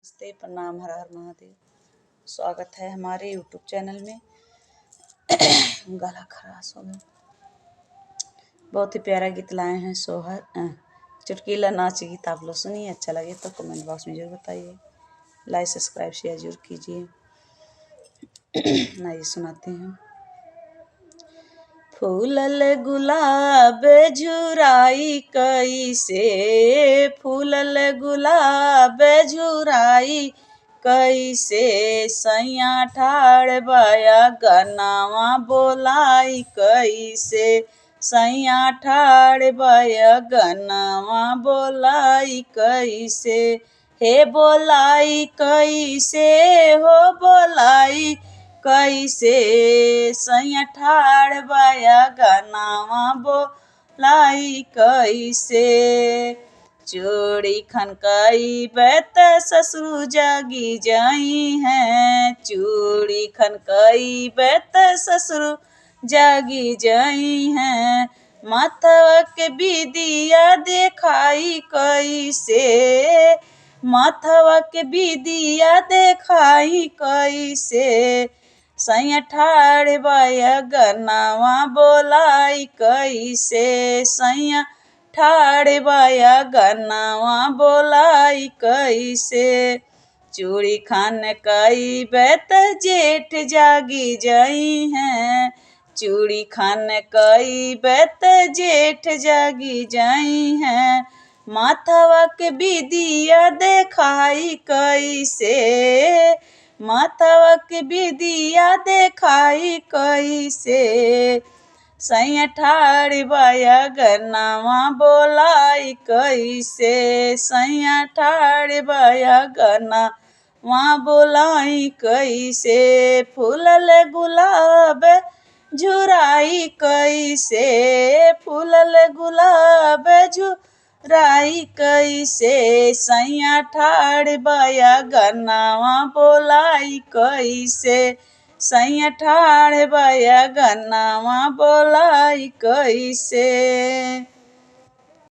नमस्ते, प्रणाम, हर हर महादेव। स्वागत है हमारे यूट्यूब चैनल में। गला खराश हो गया। बहुत ही प्यारा गीत लाए हैं सोहर चुटकीला नाच गीत। आप लोग सुनिए, अच्छा लगे तो कमेंट बॉक्स में जरूर बताइए। लाइक सब्सक्राइब शेयर जरूर कीजिए। आइए सुनाते हैं। फूलल गुलाब झुराई कैसे, फूलल गुलाब झुराई कैसे, सैया ठाड़ बाया गनावा बोलाई कैसे, सैया ठाड़ बाया गनावा बोलाई कैसे, हे बोलाई कैसे, हो बोलाई कैसे, सैया ठाड़ बाया गनावा बोलाई कैसे, चूड़ी खनकाई बैत ससुर जागी जाई हैं, चूड़ी खनकाई बैत ससुर जागी जाई हैं, माथवा के बिदिया देखाई कैसे, माथवा के बिदिया देखाई कैसे, सैया ठाड़ बाया गनावा बोलाई कैसे, सैया ठाड़ बाया गनावा बोलाई कैसे, चूड़ी खान कई बैत जेठ जागी जाई हैं, चूड़ी खान कई बैत जेठ जागी जाई हैं, माथवा के बिदिया देखाई कैसे, माथवा के बिदिया देखाई कैसे, सैया ठाड़ बाया गनावा बोलाई कैसे, सैया ठाड़ बाया गनावा बोलाई कैसे, फूलल गुलाब झुराई कैसे, फूलल गुलाब झुराई कैसे, सैया ठाड़ बाया गनावा बोलाई कैसे, सैया ठाड़ बाया गनावा बोलाई कैसे।